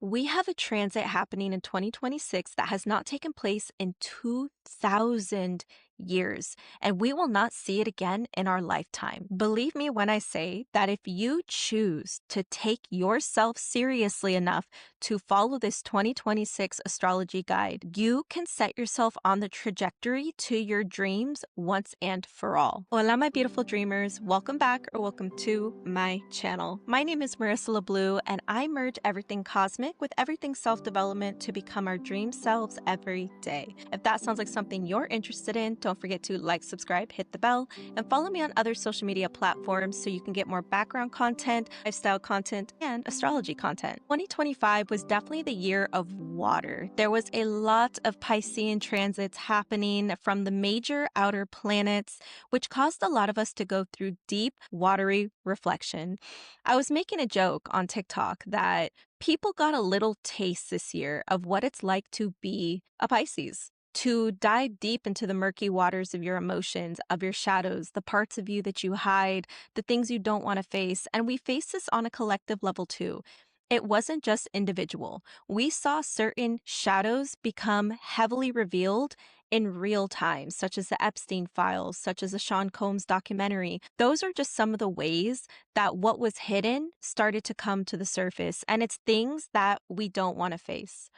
We have a transit happening in 2026 that has not taken place in 2,000 years, and we will not see it again in our lifetime. Believe me when I say that if you choose to take yourself seriously enough to follow this 2026 astrology guide, you can set yourself on the trajectory to your dreams once and for all. Hola, my beautiful dreamers. Welcome back or welcome to my channel. My name is Marisa LaBlue, and I merge everything cosmic with everything self-development to become our dream selves every day. If that sounds like something you're interested in, don't forget to like, subscribe, hit the bell, and follow me on other social media platforms so you can get more background content, lifestyle content, and astrology content. 2025 was definitely the year of water. There was a lot of Piscean transits happening from the major outer planets, which caused a lot of us to go through deep, watery reflection. I was making a joke on TikTok that people got a little taste this year of what it's like to be a Pisces, to dive deep into the murky waters of your emotions, of your shadows, the parts of you that you hide, the things you don't want to face. And we face this on a collective level too. It wasn't just individual. We saw certain shadows become heavily revealed in real time, such as the Epstein files, such as the Sean Combs documentary. Those are just some of the ways that what was hidden started to come to the surface, and it's things that we don't want to face.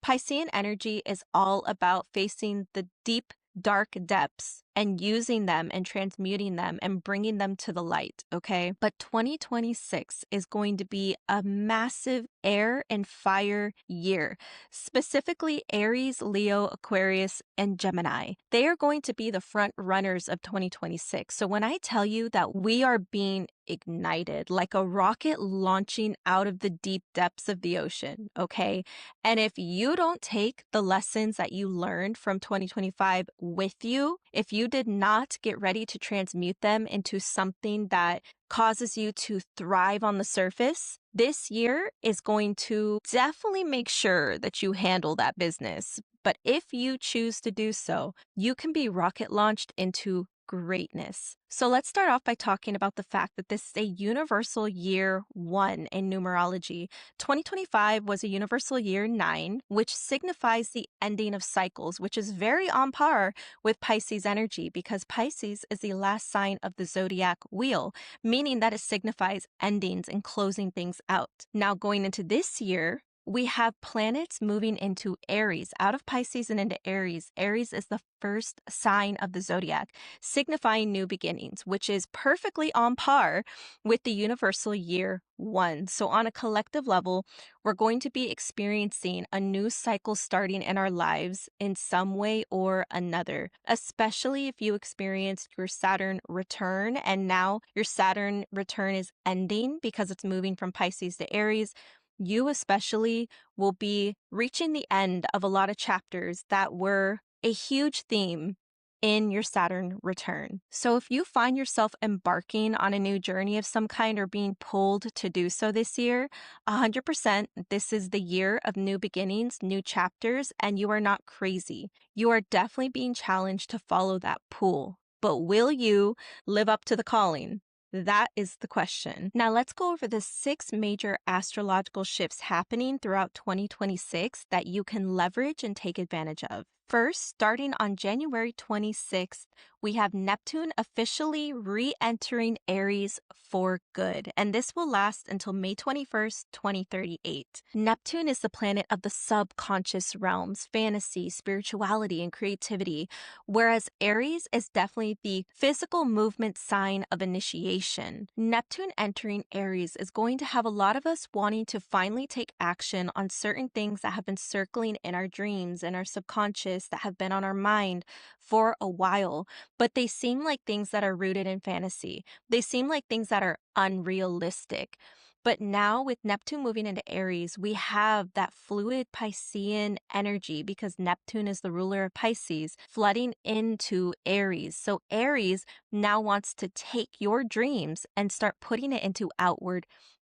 Piscean energy is all about facing the deep, dark depths and using them and transmuting them and bringing them to the light, okay? But 2026 is going to be a massive air and fire year, specifically Aries, Leo, Aquarius, and Gemini. They are going to be the front runners of 2026. So when I tell you that we are being ignited like a rocket launching out of the deep depths of the ocean, okay? And if you don't take the lessons that you learned from 2025 with you, if you did not get ready to transmute them into something that causes you to thrive on the surface, this year is going to definitely make sure that you handle that business. But if you choose to do so, you can be rocket launched into greatness. So let's start off by talking about the fact that this is a universal year 1 in numerology. 2025 was a universal year 9, which signifies the ending of cycles, which is very on par with Pisces energy because Pisces is the last sign of the zodiac wheel, meaning that it signifies endings and closing things out. Now going into this year, we have planets moving into Aries, out of Pisces and into Aries. Aries is the first sign of the zodiac, signifying new beginnings, which is perfectly on par with the universal year 1. So on a collective level, we're going to be experiencing a new cycle starting in our lives in some way or another, especially if you experienced your Saturn return and now your Saturn return is ending because it's moving from Pisces to Aries. You especially will be reaching the end of a lot of chapters that were a huge theme in your Saturn return. So if you find yourself embarking on a new journey of some kind or being pulled to do so this year, 100% this is the year of new beginnings, new chapters, and you are not crazy. You are definitely being challenged to follow that pull. But will you live up to the calling? That is the question. Now let's go over the 6 major astrological shifts happening throughout 2026 that you can leverage and take advantage of. First, starting on January 26th, we have Neptune officially re-entering Aries for good, and this will last until May 21st, 2038. Neptune is the planet of the subconscious realms, fantasy, spirituality, and creativity, whereas Aries is definitely the physical movement sign of initiation. Neptune entering Aries is going to have a lot of us wanting to finally take action on certain things that have been circling in our dreams and our subconscious that have been on our mind for a while, but they seem like things that are rooted in fantasy. They seem like things that are unrealistic. But now with Neptune moving into Aries, we have that fluid Piscean energy because Neptune is the ruler of Pisces flooding into Aries. So Aries now wants to take your dreams and start putting it into outward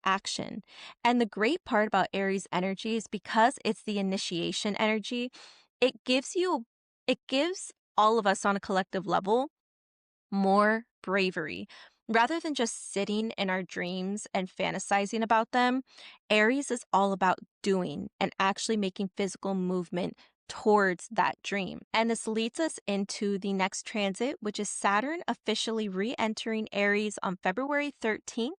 action. And the great part about Aries energy is because it's the initiation energy, it gives all of us on a collective level more bravery, Rather than just sitting in our dreams and fantasizing about them, Aries is all about doing and actually making physical movement towards that dream. And this leads us into the next transit, which is Saturn officially re entering Aries on February 13th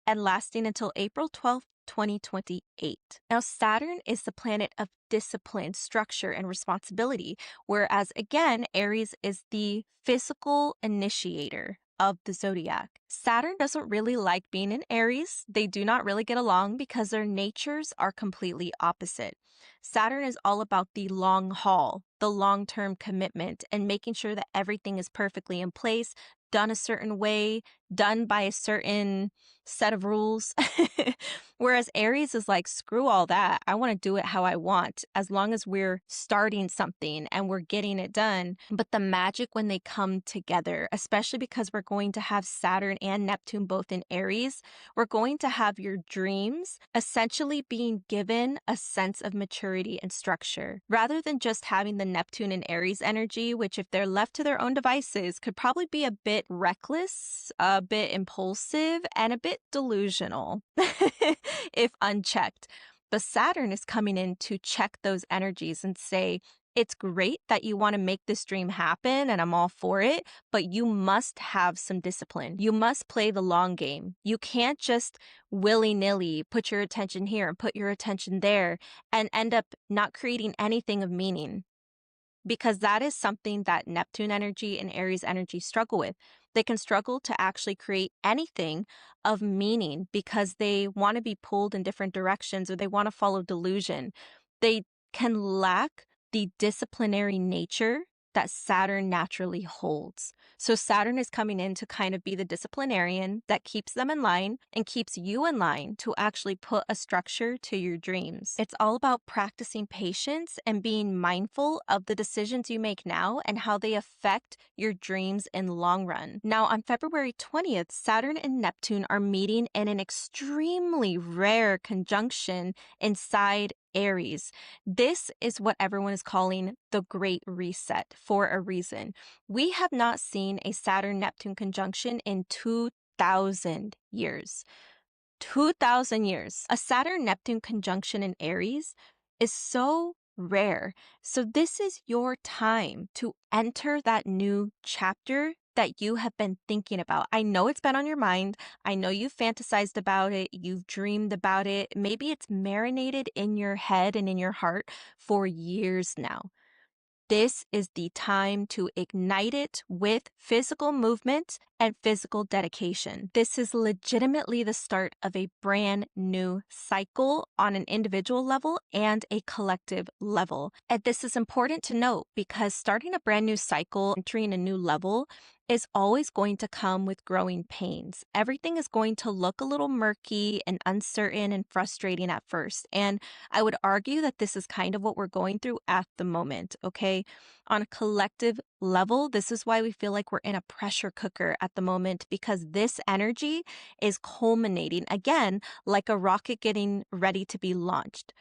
and lasting until April 12th. 2028. Now, Saturn is the planet of discipline, structure, and responsibility, whereas again, Aries is the physical initiator of the zodiac. Saturn doesn't really like being in Aries. They do not really get along because their natures are completely opposite. Saturn is all about the long haul, the long-term commitment, and making sure that everything is perfectly in place, done a certain way, done by a certain set of rules. Whereas Aries is like, screw all that. I want to do it how I want, as long as we're starting something and we're getting it done. But the magic when they come together, especially because we're going to have Saturn and Neptune both in Aries, we're going to have your dreams essentially being given a sense of maturity and structure, rather than just having the Neptune and Aries energy, which if they're left to their own devices could probably be a bit reckless, a bit impulsive, and a bit delusional if unchecked. But Saturn is coming in to check those energies and say, it's great that you want to make this dream happen and I'm all for it, but you must have some discipline. You must play the long game. You can't just willy-nilly put your attention here and put your attention there and end up not creating anything of meaning, because that is something that Neptune energy and Aries energy struggle with. They can struggle to actually create anything of meaning because they want to be pulled in different directions or they want to follow delusion. They can lack the disciplinary nature that Saturn naturally holds. So Saturn is coming in to kind of be the disciplinarian that keeps them in line and keeps you in line to actually put a structure to your dreams. It's all about practicing patience and being mindful of the decisions you make now and how they affect your dreams in the long run. Now, on February 20th, Saturn and Neptune are meeting in an extremely rare conjunction inside Aries. This is what everyone is calling the Great Reset for a reason. We have not seen a Saturn-Neptune conjunction in 2,000 years. 2,000 years. A Saturn-Neptune conjunction in Aries is so rare. So this is your time to enter that new chapter that you have been thinking about. I know it's been on your mind. I know you've fantasized about it. You've dreamed about it. Maybe it's marinated in your head and in your heart for years now. This is the time to ignite it with physical movement and physical dedication. This is legitimately the start of a brand new cycle on an individual level and a collective level. And this is important to note because starting a brand new cycle, entering a new level, is always going to come with growing pains. Everything is going to look a little murky and uncertain and frustrating at first. And I would argue that this is kind of what we're going through at the moment, okay? On a collective level, this is why we feel like we're in a pressure cooker at the moment, because this energy is culminating again like a rocket getting ready to be launched.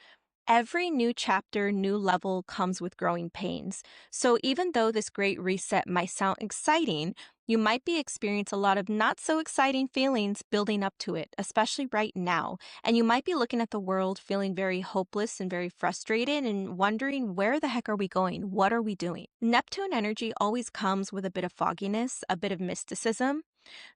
Every new chapter, new level comes with growing pains. So even though this great reset might sound exciting, you might be experiencing a lot of not so exciting feelings building up to it, especially right now. And you might be looking at the world feeling very hopeless and very frustrated and wondering, where the heck are we going? What are we doing? Neptune energy always comes with a bit of fogginess, a bit of mysticism.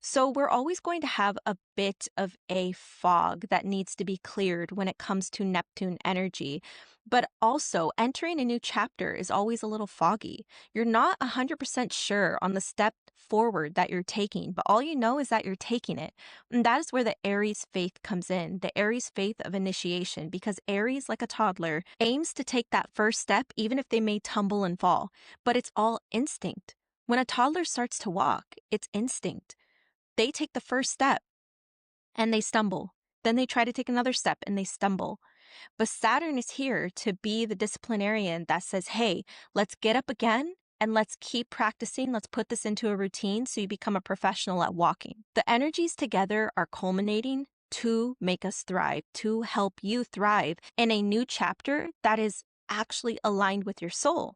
So we're always going to have a bit of a fog that needs to be cleared when it comes to Neptune energy. But also, entering a new chapter is always a little foggy. You're not 100% sure on the step forward that you're taking, but all you know is that you're taking it. And that is where the Aries faith comes in, the Aries faith of initiation, because Aries, like a toddler, aims to take that first step even if they may tumble and fall. But it's all instinct. When a toddler starts to walk, it's instinct. They take the first step and they stumble. Then they try to take another step and they stumble. But Saturn is here to be the disciplinarian that says, hey, let's get up again and let's keep practicing. Let's put this into a routine so you become a professional at walking. The energies together are culminating to make us thrive, to help you thrive in a new chapter that is actually aligned with your soul.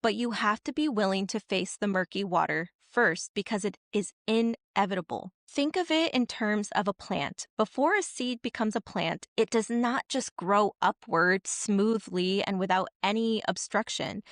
But you have to be willing to face the murky water first because it is inevitable. Think of it in terms of a plant. Before a seed becomes a plant, it does not just grow upward smoothly and without any obstruction.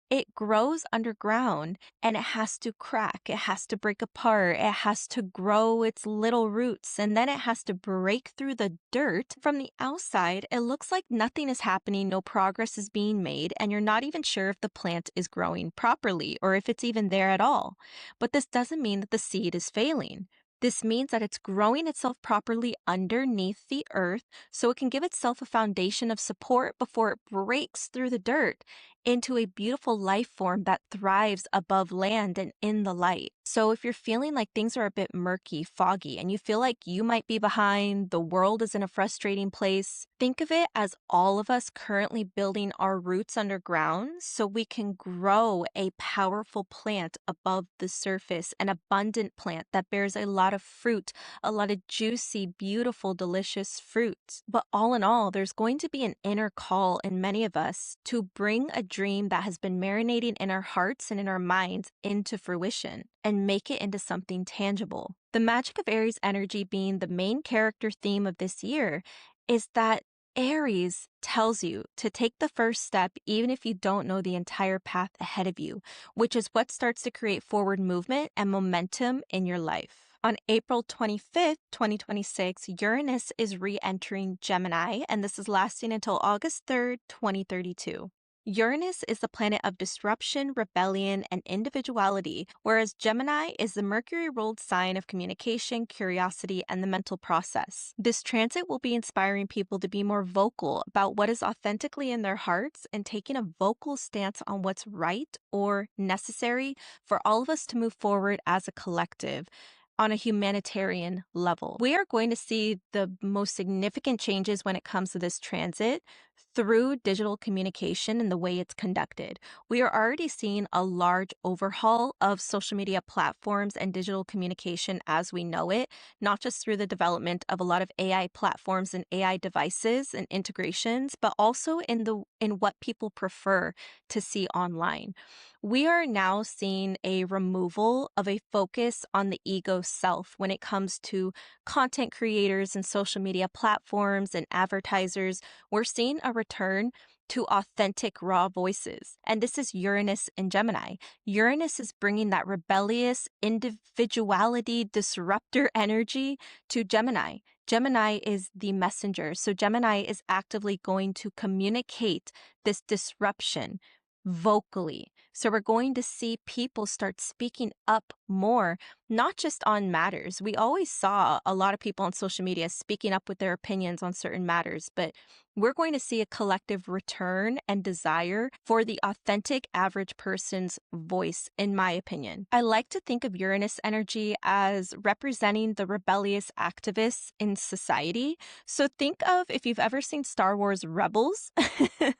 It grows underground and it has to crack, it has to break apart, it has to grow its little roots, and then it has to break through the dirt. From the outside, it looks like nothing is happening, no progress is being made, and you're not even sure if the plant is growing properly or if it's even there at all. But this doesn't mean that the seed is failing. This means that it's growing itself properly underneath the earth so it can give itself a foundation of support before it breaks through the dirt into a beautiful life form that thrives above land and in the light. So if you're feeling like things are a bit murky, foggy, and you feel like you might be behind, the world is in a frustrating place, think of it as all of us currently building our roots underground so we can grow a powerful plant above the surface, an abundant plant that bears a lot of fruit, a lot of juicy, beautiful, delicious fruit. But all in all, there's going to be an inner call in many of us to bring a dream that has been marinating in our hearts and in our minds into fruition and make it into something tangible. The magic of Aries energy being the main character theme of this year is that Aries tells you to take the first step even if you don't know the entire path ahead of you, which is what starts to create forward movement and momentum in your life. On April 25th, 2026, Uranus is re-entering Gemini, and this is lasting until August 3rd, 2032. Uranus is the planet of disruption, rebellion, and individuality, whereas Gemini is the Mercury-ruled sign of communication, curiosity, and the mental process. This transit will be inspiring people to be more vocal about what is authentically in their hearts and taking a vocal stance on what's right or necessary for all of us to move forward as a collective on a humanitarian level. We are going to see the most significant changes when it comes to this transit through digital communication and the way it's conducted. We are already seeing a large overhaul of social media platforms and digital communication as we know it, not just through the development of a lot of AI platforms and AI devices and integrations, but also in what people prefer to see online. We are now seeing a removal of a focus on the ego self when it comes to content creators and social media platforms and advertisers. We're seeing a return to authentic, raw voices. And this is Uranus and Gemini. Uranus is bringing that rebellious individuality disruptor energy to Gemini. Gemini is the messenger. So Gemini is actively going to communicate this disruption vocally. So we're going to see people start speaking up more, not just on matters. We always saw a lot of people on social media speaking up with their opinions on certain matters, but we're going to see a collective return and desire for the authentic average person's voice, in my opinion. I like to think of Uranus energy as representing the rebellious activists in society. So think of, if you've ever seen Star Wars Rebels,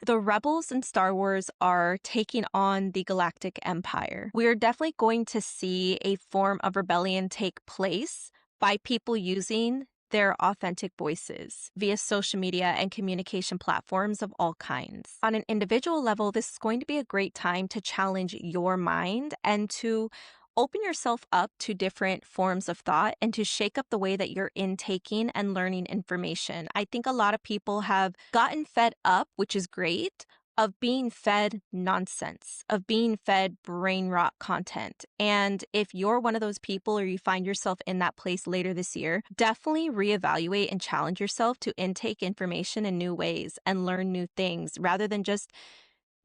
the rebels in Star Wars are taking on the Galactic Empire. We are definitely going to see a form of rebellion take place by people using their authentic voices via social media and communication platforms of all kinds. On an individual level, this is going to be a great time to challenge your mind and to open yourself up to different forms of thought and to shake up the way that you're intaking and learning information. I think a lot of people have gotten fed up, which is great, of being fed nonsense, of being fed brain rot content. And if you're one of those people or you find yourself in that place later this year, definitely reevaluate and challenge yourself to intake information in new ways and learn new things rather than just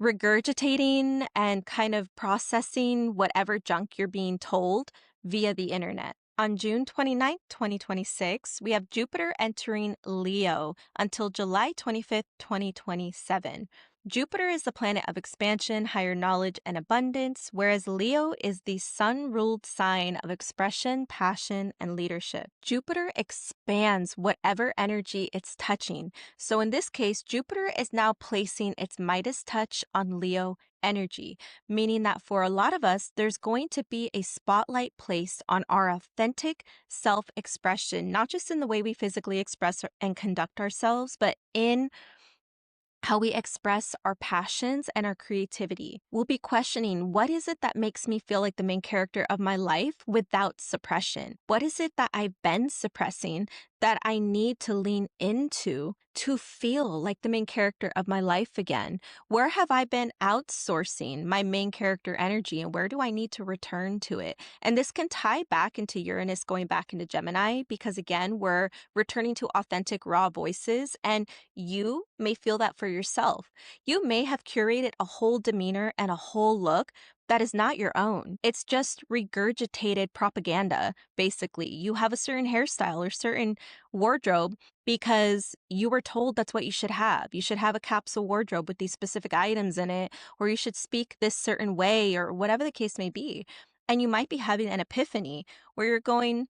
regurgitating and kind of processing whatever junk you're being told via the internet. On June 29th, 2026, we have Jupiter entering Leo until July 25th, 2027. Jupiter is the planet of expansion, higher knowledge, and abundance, whereas Leo is the sun-ruled sign of expression, passion, and leadership. Jupiter expands whatever energy it's touching. So in this case, Jupiter is now placing its Midas touch on Leo energy, meaning that for a lot of us, there's going to be a spotlight placed on our authentic self-expression, not just in the way we physically express and conduct ourselves, but in how we express our passions and our creativity. We'll be questioning, what is it that makes me feel like the main character of my life without suppression? What is it that I've been suppressing that I need to lean into to feel like the main character of my life again? Where have I been outsourcing my main character energy, and where do I need to return to it? And this can tie back into Uranus going back into Gemini, because again, we're returning to authentic, raw voices, and you may feel that for yourself. You may have curated a whole demeanor and a whole look that is not your own. It's just regurgitated propaganda, basically. You have a certain hairstyle or certain wardrobe because you were told that's what you should have. You should have a capsule wardrobe with these specific items in it, or you should speak this certain way, or whatever the case may be. And you might be having an epiphany where you're going,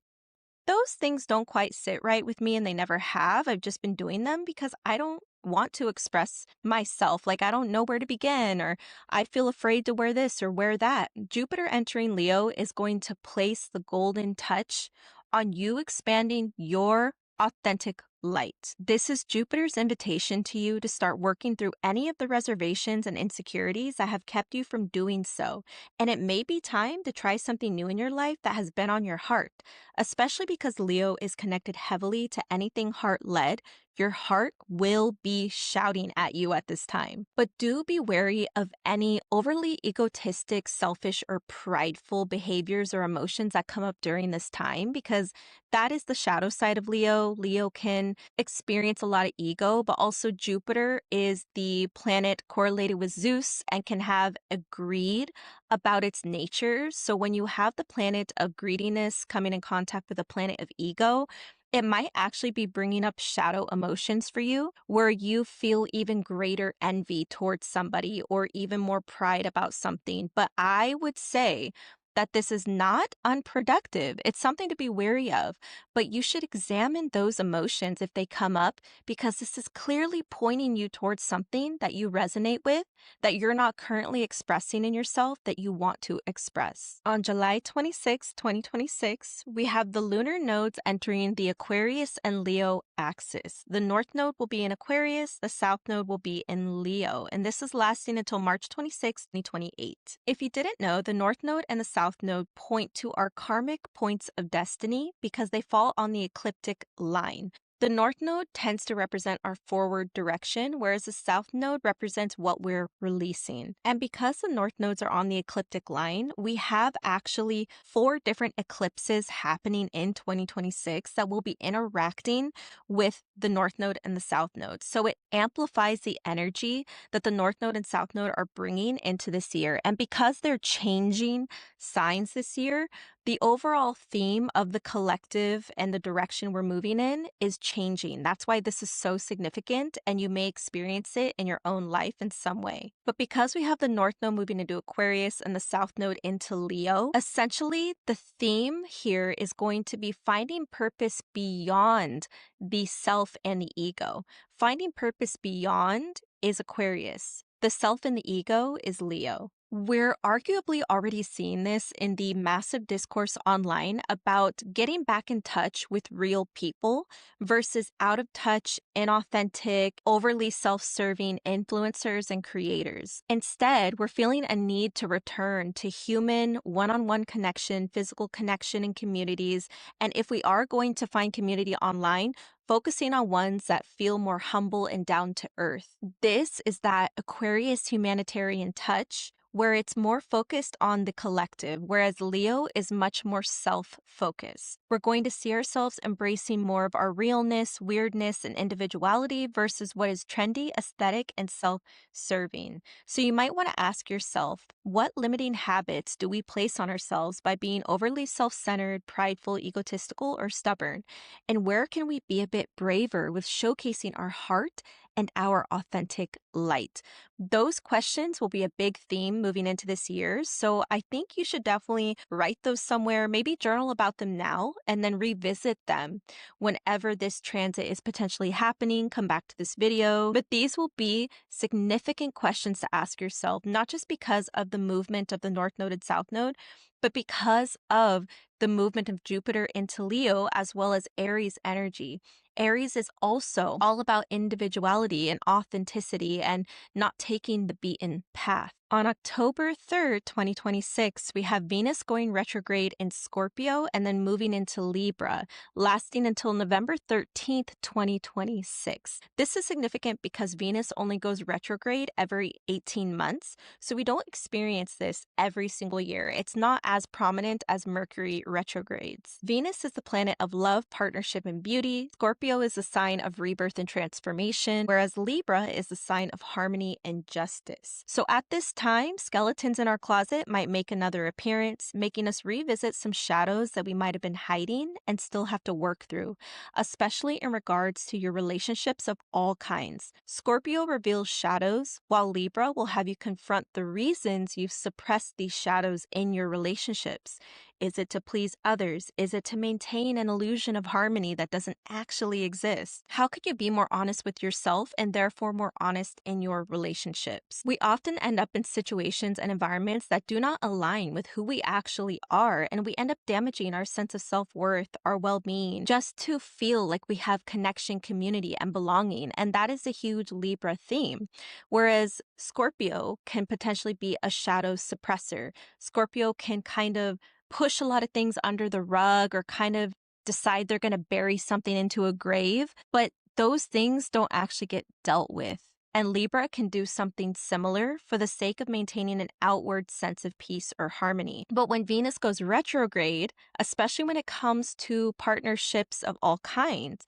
those things don't quite sit right with me, and they never have. I've just been doing them because I don't want to express myself. Like, I don't know where to begin, or I feel afraid to wear this or wear that. Jupiter entering Leo is going to place the golden touch on you expanding your authentic light. This is Jupiter's invitation to you to start working through any of the reservations and insecurities that have kept you from doing so. And it may be time to try something new in your life that has been on your heart, especially because Leo is connected heavily to anything heart-led. Your heart will be shouting at you at this time. But do be wary of any overly egotistic, selfish, or prideful behaviors or emotions that come up during this time, because that is the shadow side of Leo. Leo can experience a lot of ego, but also Jupiter is the planet correlated with Zeus and can have a greed about its nature. So when you have the planet of greediness coming in contact with the planet of ego, it might actually be bringing up shadow emotions for you where you feel even greater envy towards somebody or even more pride about something. But I would say that this is not unproductive. It's something to be wary of, but you should examine those emotions if they come up, because this is clearly pointing you towards something that you resonate with, that you're not currently expressing in yourself, that you want to express. On July 26, 2026, we have the lunar nodes entering the Aquarius and Leo axis. The north node will be in Aquarius, the south node will be in Leo, and this is lasting until March 26, 2028. If you didn't know, the north node and the south node point to our karmic points of destiny because they fall on the ecliptic line. The north node tends to represent our forward direction, whereas the south node represents what we're releasing. And because the north nodes are on the ecliptic line, we have actually 4 different eclipses happening in 2026 that will be interacting with the north node and the south node. So it amplifies the energy that the north node and south node are bringing into this year. And because they're changing signs this year, the overall theme of the collective and the direction we're moving in is changing. That's why this is so significant, and you may experience it in your own life in some way. But because we have the north node moving into Aquarius and the south node into Leo, essentially the theme here is going to be finding purpose beyond the self and the ego. Finding purpose beyond is Aquarius. The self and the ego is Leo. We're arguably already seeing this in the massive discourse online about getting back in touch with real people versus out of touch, inauthentic, overly self-serving influencers and creators. Instead, we're feeling a need to return to human one-on-one connection, physical connection in communities. And if we are going to find community online, focusing on ones that feel more humble and down to earth. This is that Aquarius humanitarian touch where it's more focused on the collective, whereas Leo is much more self-focused. We're going to see ourselves embracing more of our realness, weirdness, and individuality versus what is trendy, aesthetic, and self-serving. So you might want to ask yourself, what limiting habits do we place on ourselves by being overly self-centered, prideful, egotistical, or stubborn? And where can we be a bit braver with showcasing our heart and our authentic light? Those questions will be a big theme moving into this year. So I think you should definitely write those somewhere, maybe journal about them now, and then revisit them whenever this transit is potentially happening. Come back to this video. But these will be significant questions to ask yourself, not just because of the movement of the North Node and South Node, but because of the movement of Jupiter into Leo, as well as Aries energy. Aries is also all about individuality and authenticity and not taking the beaten path. On October 3rd, 2026, we have Venus going retrograde in Scorpio and then moving into Libra, lasting until November 13th, 2026. This is significant because Venus only goes retrograde every 18 months, so we don't experience this every single year. It's not as prominent as Mercury retrogrades. Venus is the planet of love, partnership, and beauty. Scorpio is the sign of rebirth and transformation, whereas Libra is the sign of harmony and justice. So at this time, skeletons in our closet might make another appearance, making us revisit some shadows that we might have been hiding and still have to work through, especially in regards to your relationships of all kinds. Scorpio reveals shadows, while Libra will have you confront the reasons you've suppressed these shadows in your relationships. Is it to please others? Is it to maintain an illusion of harmony that doesn't actually exist? How could you be more honest with yourself and therefore more honest in your relationships? We often end up in situations and environments that do not align with who we actually are, and we end up damaging our sense of self-worth, our well-being, just to feel like we have connection, community, and belonging. And that is a huge Libra theme. Whereas Scorpio can potentially be a shadow suppressor. Scorpio can kind of push a lot of things under the rug or kind of decide they're going to bury something into a grave, but those things don't actually get dealt with. And Libra can do something similar for the sake of maintaining an outward sense of peace or harmony. But when Venus goes retrograde, especially when it comes to partnerships of all kinds,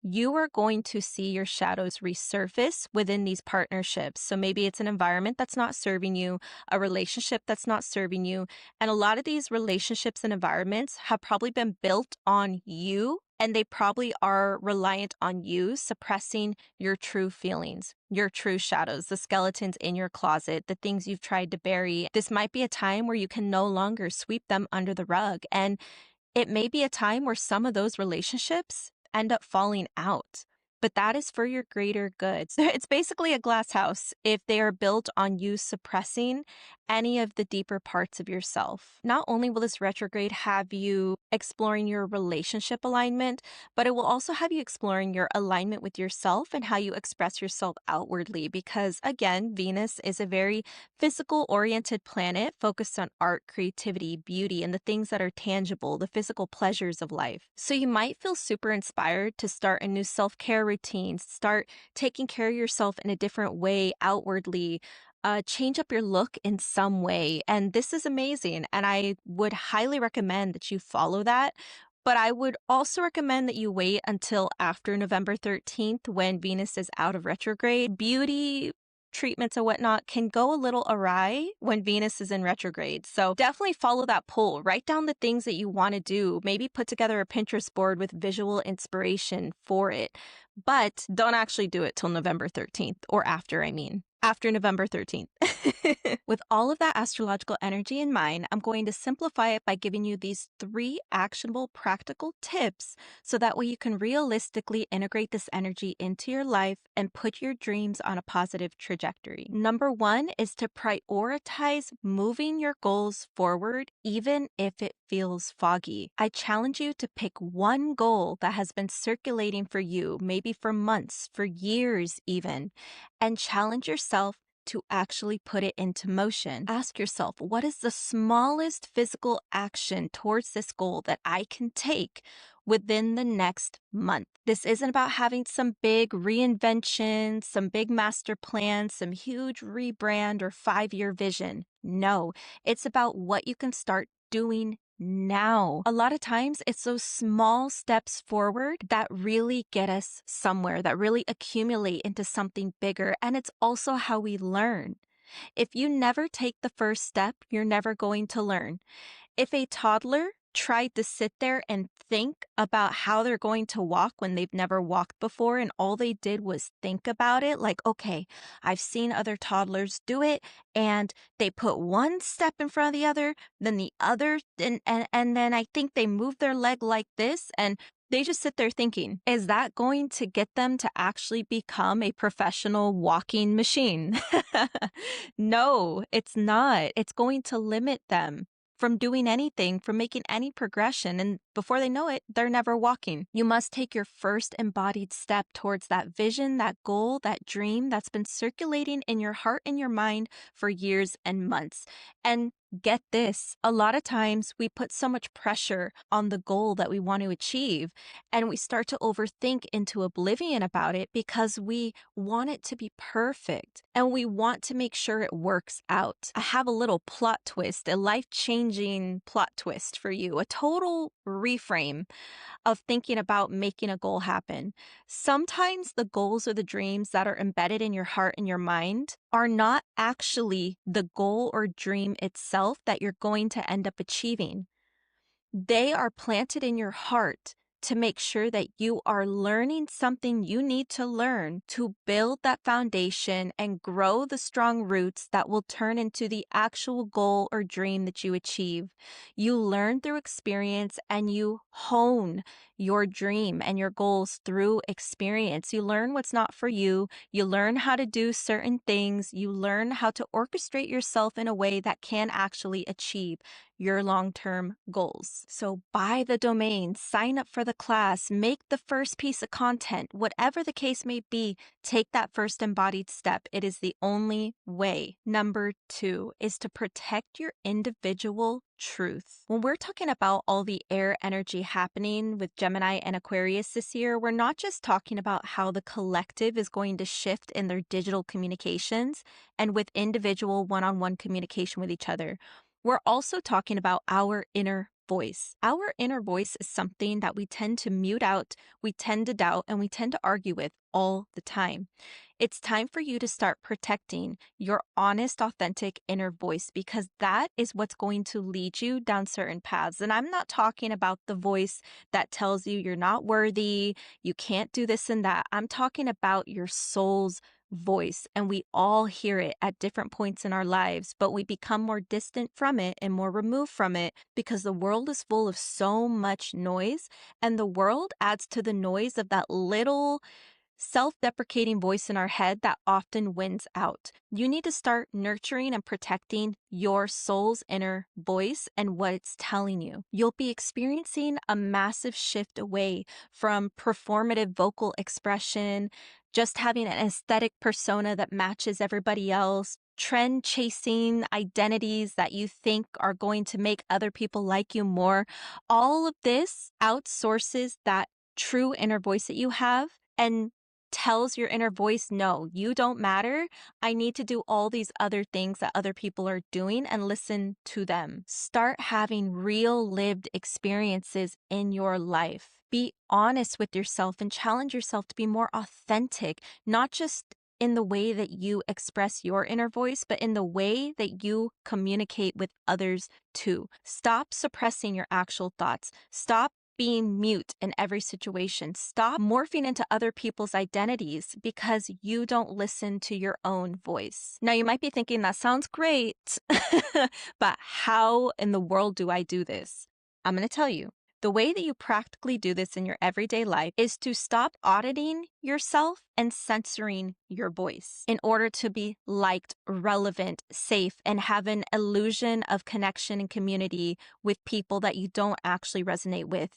you are going to see your shadows resurface within these partnerships. So maybe it's an environment that's not serving you, a relationship that's not serving you. And a lot of these relationships and environments have probably been built on you, and they probably are reliant on you suppressing your true feelings, your true shadows, the skeletons in your closet, the things you've tried to bury. This might be a time where you can no longer sweep them under the rug. And it may be a time where some of those relationships end up falling out, but that is for your greater good. So it's basically a glass house if they are built on you suppressing any of the deeper parts of yourself. Not only will this retrograde have you exploring your relationship alignment, but it will also have you exploring your alignment with yourself and how you express yourself outwardly, because again, Venus is a very physical oriented planet focused on art, creativity, beauty, and the things that are tangible, the physical pleasures of life. So you might feel super inspired to start a new self-care routine, start taking care of yourself in a different way outwardly, change up your look in some way. And this is amazing. And I would highly recommend that you follow that. But I would also recommend that you wait until after November 13th when Venus is out of retrograde. Beauty treatments and whatnot can go a little awry when Venus is in retrograde. So definitely follow that poll. Write down the things that you want to do. Maybe put together a Pinterest board with visual inspiration for it. But don't actually do it till November 13th or after, after November 13th. With all of that astrological energy in mind, I'm going to simplify it by giving you these 3 actionable, practical tips so that way you can realistically integrate this energy into your life and put your dreams on a positive trajectory. Number 1 is to prioritize moving your goals forward, even if it feels foggy. I challenge you to pick one goal that has been circulating for you, maybe for months, for years even, and challenge yourself to actually put it into motion. Ask yourself, what is the smallest physical action towards this goal that I can take within the next month? This isn't about having some big reinvention, some big master plan, some huge rebrand or 5-year vision. No, it's about what you can start doing now. A lot of times it's those small steps forward that really get us somewhere, that really accumulate into something bigger. And it's also how we learn. If you never take the first step, you're never going to learn. If a toddler tried to sit there and think about how they're going to walk when they've never walked before, and all they did was think about it, like, okay, I've seen other toddlers do it, and they put one step in front of the other, then the other, and then I think they move their leg like this, and they just sit there thinking, is that going to get them to actually become a professional walking machine? No, it's not. It's going to limit them. from doing anything, from making any progression. And before they know it, they're never walking. You must take your first embodied step towards that vision, that goal, that dream that's been circulating in your heart and your mind for years and months. And get this, a lot of times we put so much pressure on the goal that we want to achieve, and we start to overthink into oblivion about it because we want it to be perfect and we want to make sure it works out. I have a little plot twist, a life-changing plot twist for you, a total reframe of thinking about making a goal happen. Sometimes the goals or the dreams that are embedded in your heart and your mind are not actually the goal or dream itself that you're going to end up achieving. They are planted in your heart to make sure that you are learning something you need to learn to build that foundation and grow the strong roots that will turn into the actual goal or dream that you achieve. You learn through experience and you hone your dream and your goals through experience. You learn what's not for you. You learn how to do certain things. You learn how to orchestrate yourself in a way that can actually achieve your long-term goals. So buy the domain, sign up for the class, make the first piece of content, whatever the case may be, take that first embodied step. It is the only way. Number 2 is to protect your individual truth. When we're talking about all the air energy happening with Gemini and Aquarius this year, we're not just talking about how the collective is going to shift in their digital communications and with individual one-on-one communication with each other. We're also talking about our inner voice. Our inner voice is something that we tend to mute out, we tend to doubt, and we tend to argue with all the time. It's time for you to start protecting your honest, authentic inner voice because that is what's going to lead you down certain paths. And I'm not talking about the voice that tells you you're not worthy, you can't do this and that. I'm talking about your soul's voice, and we all hear it at different points in our lives, but we become more distant from it and more removed from it because the world is full of so much noise, and the world adds to the noise of that little self-deprecating voice in our head that often wins out. You need to start nurturing and protecting your soul's inner voice and what it's telling you. You'll be experiencing a massive shift away from performative vocal expression, just having an aesthetic persona that matches everybody else, trend chasing identities that you think are going to make other people like you more. All of this outsources that true inner voice that you have and tells your inner voice, no, you don't matter. I need to do all these other things that other people are doing and listen to them. Start having real lived experiences in your life. Be honest with yourself and challenge yourself to be more authentic, not just in the way that you express your inner voice, but in the way that you communicate with others too. Stop suppressing your actual thoughts. Stop being mute in every situation. Stop morphing into other people's identities because you don't listen to your own voice. Now, you might be thinking, that sounds great, but how in the world do I do this? I'm going to tell you. The way that you practically do this in your everyday life is to stop auditing yourself and censoring your voice in order to be liked, relevant, safe, and have an illusion of connection and community with people that you don't actually resonate with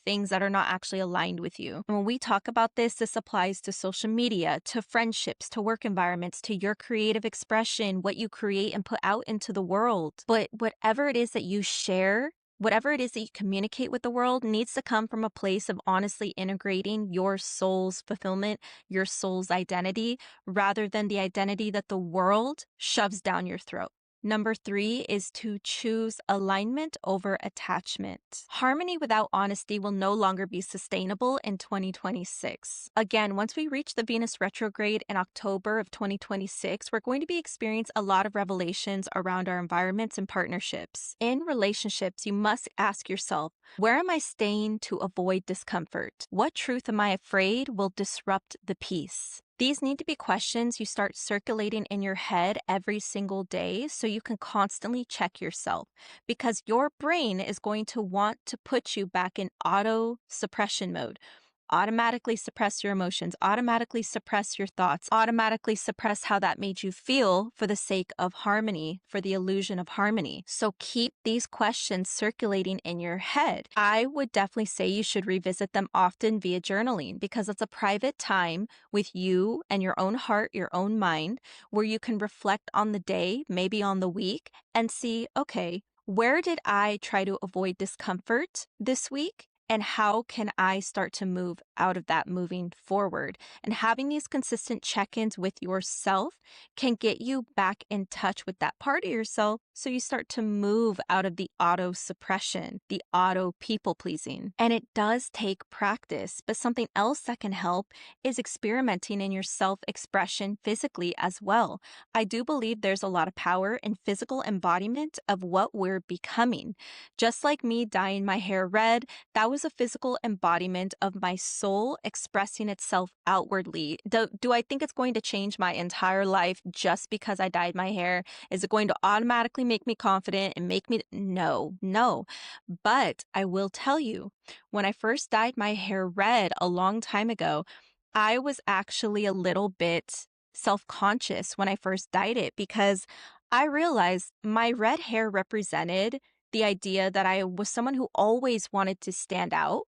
things that are not actually aligned with you. And when we talk about this, this applies to social media, to friendships, to work environments, to your creative expression, what you create and put out into the world. But whatever it is that you share, whatever it is that you communicate with the world needs to come from a place of honestly integrating your soul's fulfillment, your soul's identity, rather than the identity that the world shoves down your throat. Number 3 is to choose alignment over attachment. Harmony without honesty will no longer be sustainable in 2026. Again, once we reach the Venus retrograde in October of 2026, we're going to be experiencing a lot of revelations around our environments and partnerships. In relationships, you must ask yourself, where am I staying to avoid discomfort? What truth am I afraid will disrupt the peace? These need to be questions you start circulating in your head every single day so you can constantly check yourself, because your brain is going to want to put you back in auto suppression mode. automatically suppress your emotions, automatically suppress your thoughts, automatically suppress how that made you feel for the sake of harmony, for the illusion of harmony. So keep these questions circulating in your head. I would definitely say you should revisit them often via journaling, because it's a private time with you and your own heart, your own mind, where you can reflect on the day, maybe on the week, and see, okay, where did I try to avoid discomfort this week? And how can I start to move out of that moving forward? And having these consistent check-ins with yourself can get you back in touch with that part of yourself, so you start to move out of the auto suppression, the auto people pleasing. And it does take practice, but something else that can help is experimenting in your self-expression physically as well. I do believe there's a lot of power in physical embodiment of what we're becoming. Just like me dyeing my hair red, that was a physical embodiment of my soul expressing itself outwardly. Do I think it's going to change my entire life just because I dyed my hair? Is it going to automatically make me confident and make me... No. But I will tell you, when I first dyed my hair red a long time ago, I was actually a little bit self-conscious when I first dyed it, because I realized my red hair represented the idea that I was someone who always wanted to stand out.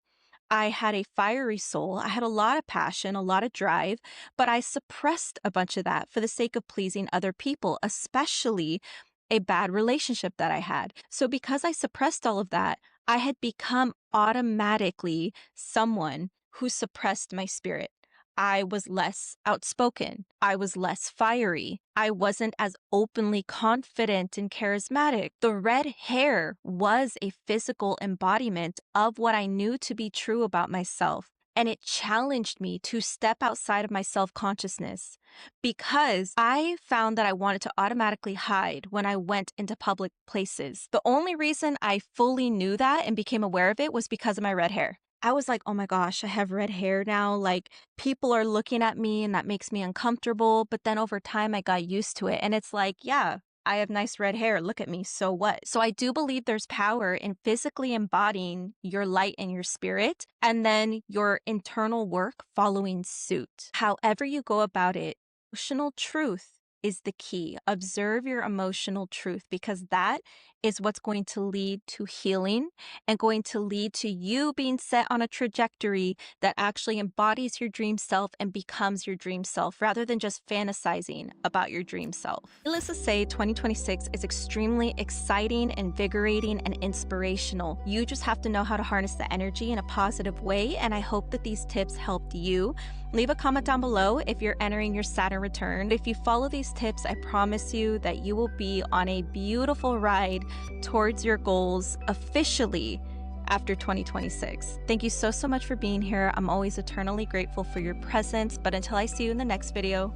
I had a fiery soul. I had a lot of passion, a lot of drive, but I suppressed a bunch of that for the sake of pleasing other people, especially a bad relationship that I had. So because I suppressed all of that, I had become automatically someone who suppressed my spirit. I was less outspoken. I was less fiery. I wasn't as openly confident and charismatic. The red hair was a physical embodiment of what I knew to be true about myself. And it challenged me to step outside of my self-consciousness, because I found that I wanted to automatically hide when I went into public places. The only reason I fully knew that and became aware of it was because of my red hair. I was like, oh my gosh, I have red hair now. Like, people are looking at me and that makes me uncomfortable. But then over time, I got used to it. And it's like, yeah, I have nice red hair. Look at me. So what? So I do believe there's power in physically embodying your light and your spirit, and then your internal work following suit. However you go about it, emotional truth is the key. Observe your emotional truth, because that is what's going to lead to healing and going to lead to you being set on a trajectory that actually embodies your dream self and becomes your dream self, rather than just fantasizing about your dream self. Needless to say, 2026 is extremely exciting, invigorating, and inspirational. You just have to know how to harness the energy in a positive way, and I hope that these tips helped you. Leave a comment down below if you're entering your Saturn return. If you follow these tips, I promise you that you will be on a beautiful ride towards your goals officially after 2026. Thank you so much for being here. I'm always eternally grateful for your presence, but until I see you in the next video,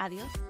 adios.